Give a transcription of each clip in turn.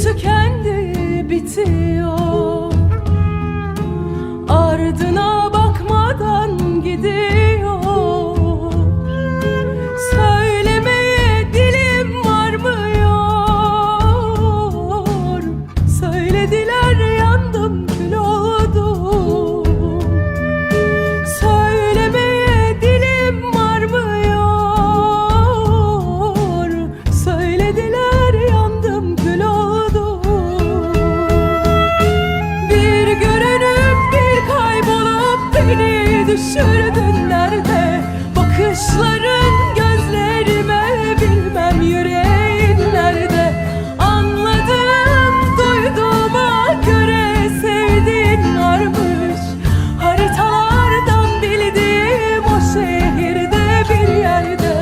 Tükendi, bitiyor. Ardına bakmadan gidiyor. Söylemeye dilim varmıyor. Söylediler, yandım, kül oldum. Söylemeye dilim varmıyor. Söylediler, yandım, kül oldum. Beni düşürdün nerede? Bakışların gözlerime, bilmem yüreğin nerede? Anladım, duyduğuma göre sevdiğin varmış. Haritalardan bildiğim o şehirde bir yerde.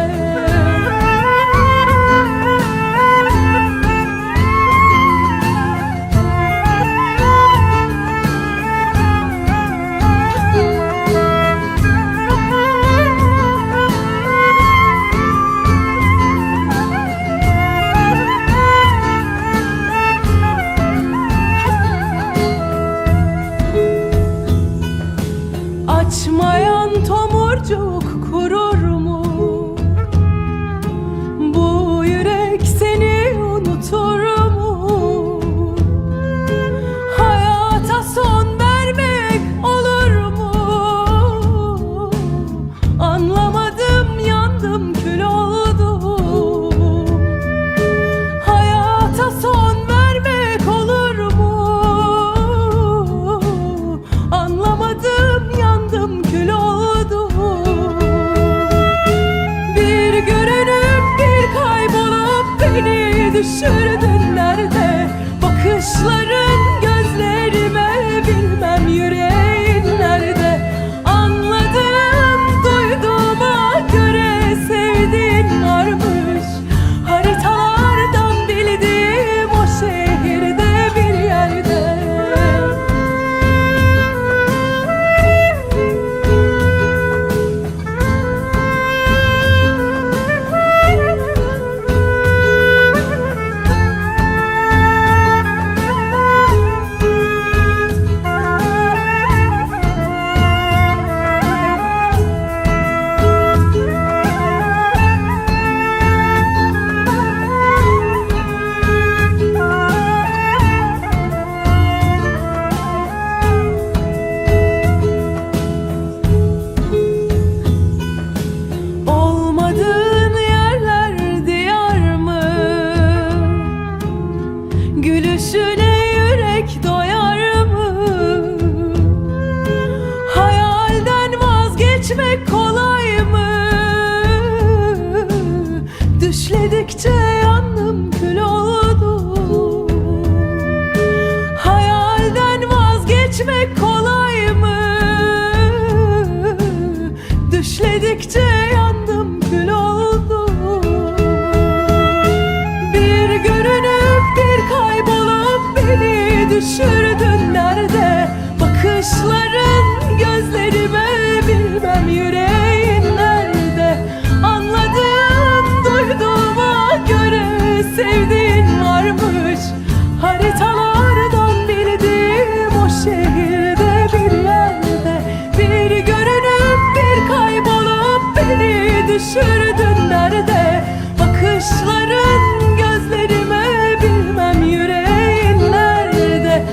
Açmayan tomurcuk kurur mu? Bu yürek seni unutur mu? Hayata son vermek olur mu? Anlamadım, yandım, kül oldum. Hayata son vermek olur mu? Anlamadım, yandım, kül oldum. Bir görünüp bir kaybolup beni düşürdün nerede? Bakışların gözlerime, bilmem yüreğin nerede? Anladım, duyduğuma göre sevdiğin varmış. Haritalardan bildiğim o şehirde bir yerde. Gülüşüne yürek doyar mı? Hayalden vazgeçmek kolay mı? Düşledikçe yandım, kül oldum. Hayalden vazgeçmek kolay mı? Düşledikçe yandım, kül oldum. Bir görünüp bir kaybolup beni düşürdün nerede? Bakışların gözlerime, bilmem yüreğin nerede? Anladım, duyduğuma göre sevdiğin varmış. Haritalardan bildiğim o şehirde bir yerde. Bir görünüp bir kaybolup beni düşürdün nerede? Bakışların gözlerime, bilmem yüreğin nerede?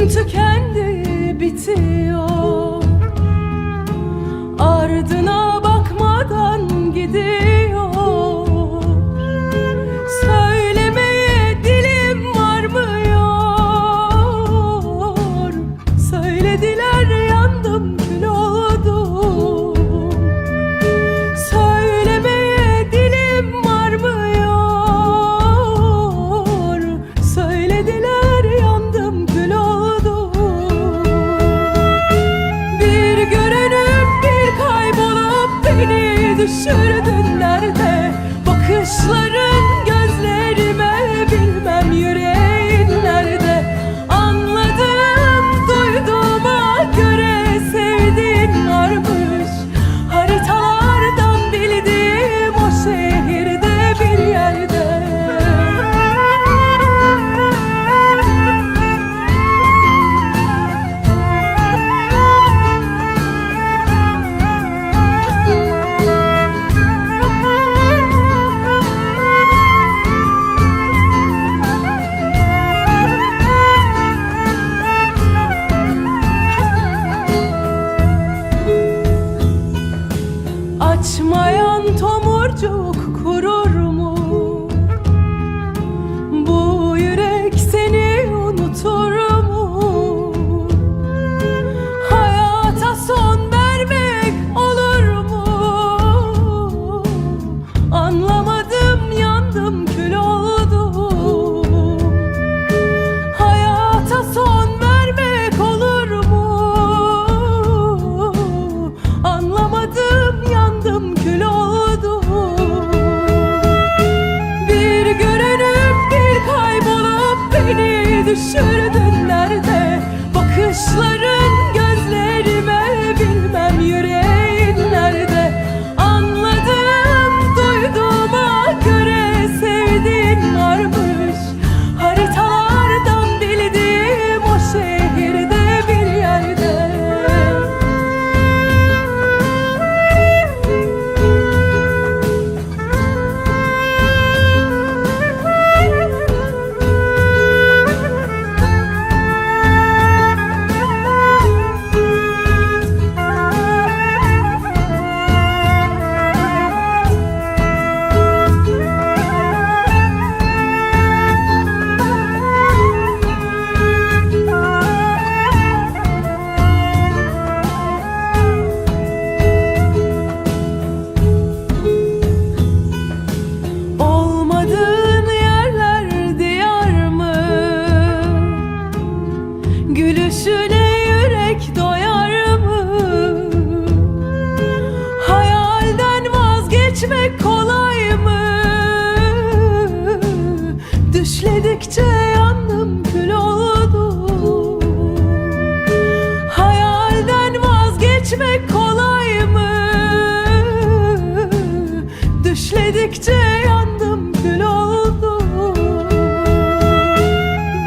tükendi, bitiyor. Ardına bakmadan gidiyor. Söylemeye dilim varmıyor. Söylediler, yandım, kül oldum. Söylemeye dilim varmıyor. Söylediler, yandım, kül oldum. Bir görünüp bir kaybolup beni düşürdün nerede? Bakışların gözlerime, bilmem yüreğin nerede? Anladım, duyduğuma göre sevdiğin varmış. Haritalardan bildiğim o şehirde bir yerde. Açmayan tomurcuk kurur mu? Bu yürek seni unutur mu? Hayata son vermek olur mu? Anlamadım, yandım, kül oldum. Hayata son vermek olur mu? Anlamadım, yandım, kül oldum. Bir görünüp bir kaybolup beni düşürdün nerede? Bakışların gözlerime, bilmem yüreğin nerede? Anladım, duyduğuma göre sevdiğin varmış. Haritalardan bildiğim o şehirde bir yerde. Olmadığın yerler diyar mı? Gülüşüne yürek doyar mı? Hayalden vazgeçmek kolay mı? Düşledikçe yandım, kül oldum. Hayalden vazgeçmek kolay mı? Düşledikçe yandım, kül oldum.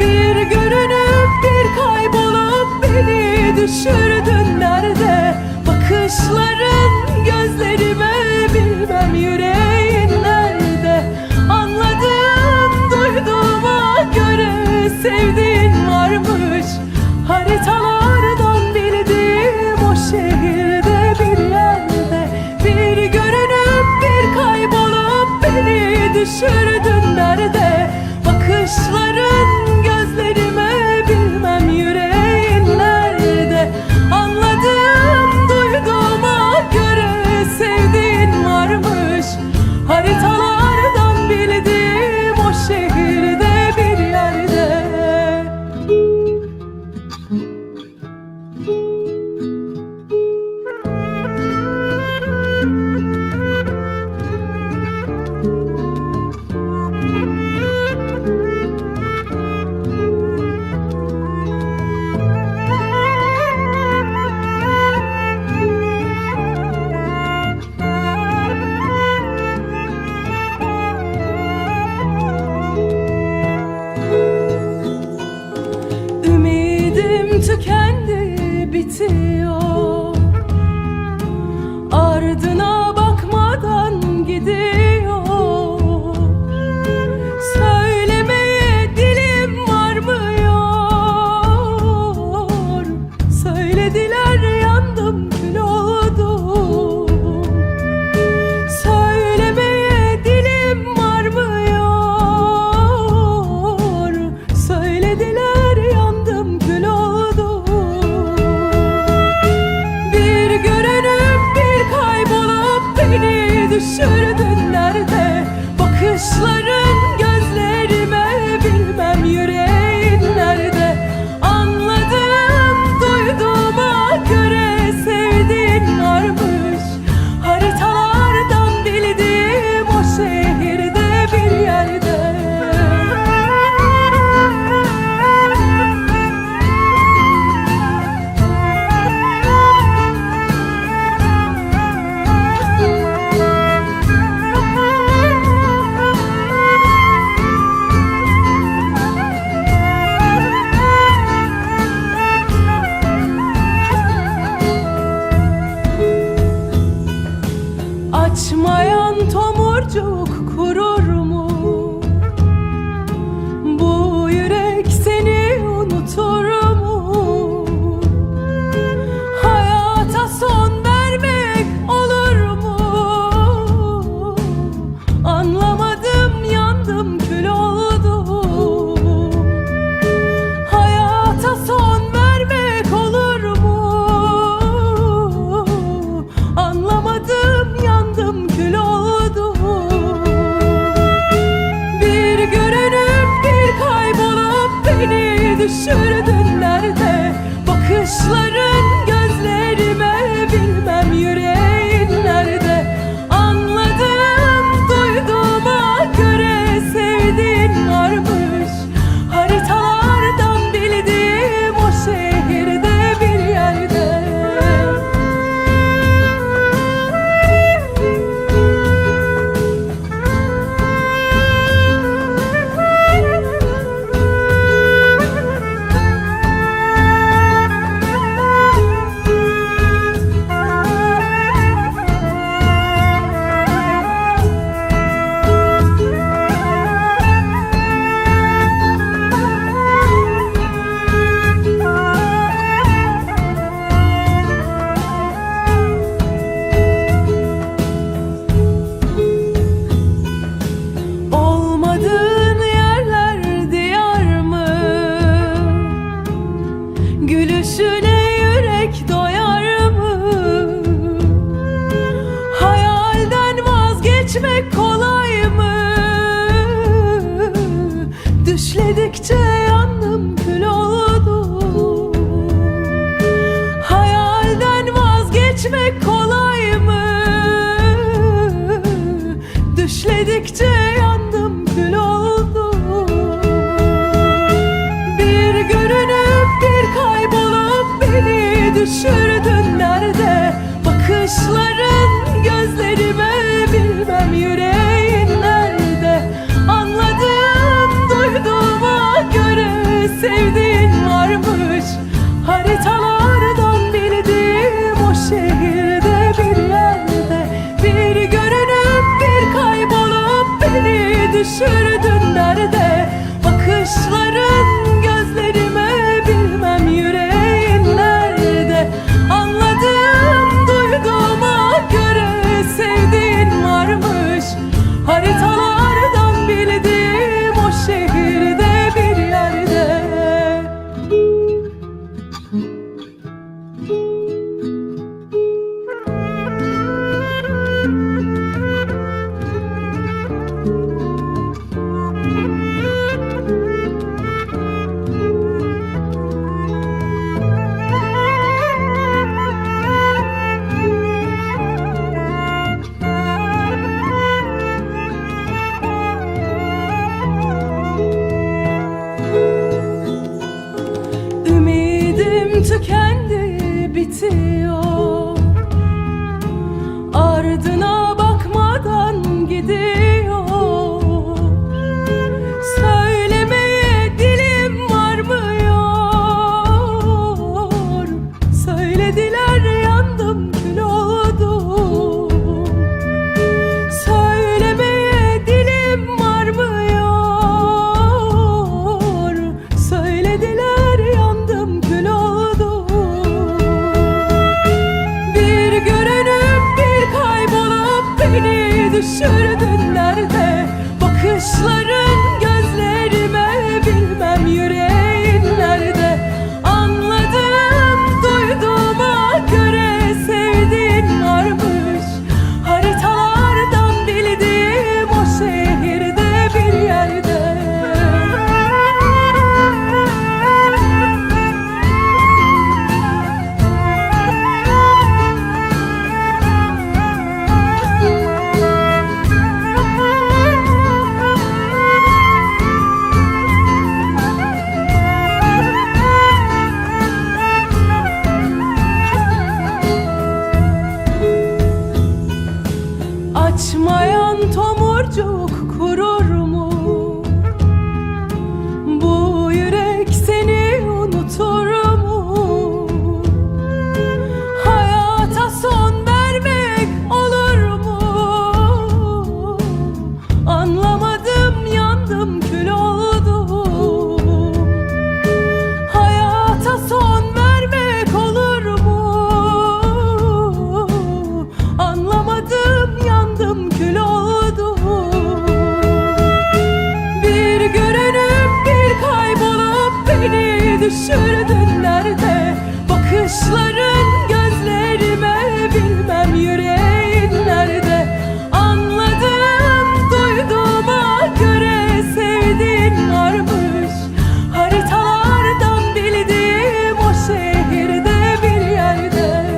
Bir görünüp bir kaybolup beni düşürdün nerede? Bakışların gözlerime, bilmem yüreğin nerede? Anladım, duyduğuma göre sevdiğin varmış. Haritalardan bildiğim o şehirde bir yerde. Bir görünüp bir kaybolup beni düşürdün nerede? Bakışların gözlerime, bilmem yüreğin nerede? Anladım, duyduğuma göre sevdiğin varmış. Haritalardan bildiğim o şehirde bir yerde. Ümidim tükendi, bitiyor. Ardına bakmadan gidiyor. Söylemeye dilim varmıyor. düşürdün nerede? Bakışların gözlerime, bilmem yüreğin nerede? Anladım duyduğuma göre sevdiğin varmış. Haritalardan bildiğim o şehirde bir yerde. Açmayan tomurcuk kurur mu? Bu yürek seni unutur mu? Hayata son vermek olur mu? Anlamadım, yandım, kül oldum. Hayata son vermek olur mu? Anlamadım, yandım, kül oldum. Bir görünüp bir kaybolup beni düşürdün nerede? Bakışların gözlerime, bilmem yüreğin nerede? Anladım duyduğuma göre sevdiğin varmış. Haritalardan bildiğim o şehirde bir yerde. Olmadığın yerler diyar mı? Gülüşüne yürek doyar mı? Hayalden vazgeçmek kolay mı? Düşledikçe yandım, kül oldum. Hayalden vazgeçmek kolay mı? Düşledikçe yandım, kül oldum. Bir görünüp bir kaybolup beni düşürdün nerede? Bakışların gözlerime, bilmem yüreğin nerede? Anladım duyduğuma göre sevdiğin varmış. Haritalardan bildiğim o şehirde bir yerde. Bir görünüp bir kaybolup beni düşürdün nerede? Bakışların gözlerime, bilmem yüreğin nerede? Anladım duyduğuma göre düşürdün nerede? Bakışların gözlerime, bilmem yüreğin nerede? Anladım, duyduğuma göre sevdiğin varmış. Haritalardan bildiğim o şehirde bir yerde.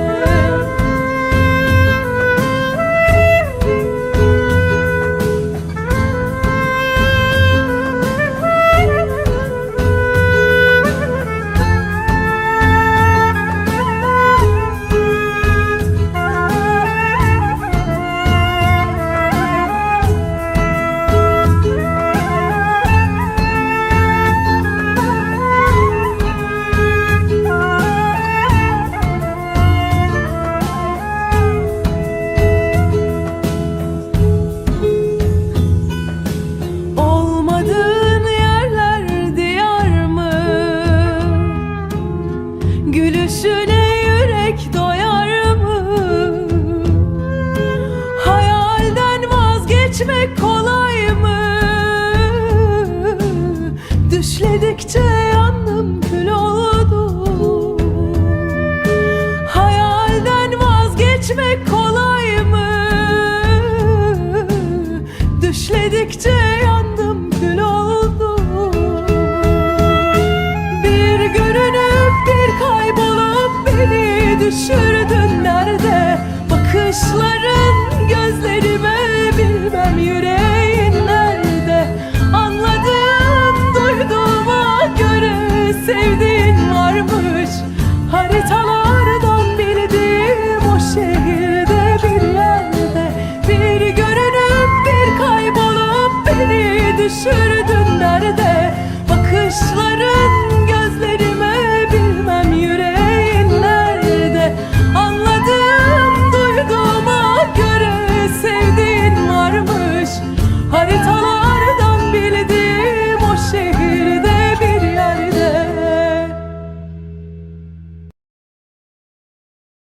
Gülüşüne yürek doyar mı? Hayalden vazgeçmek kolay mı? Düşledikçe yandım, kül oldum. Hayalden vazgeçmek kolay mı? Düşledikçe yandım, kül oldum. Bir görünüp bir kaybolup beni düşür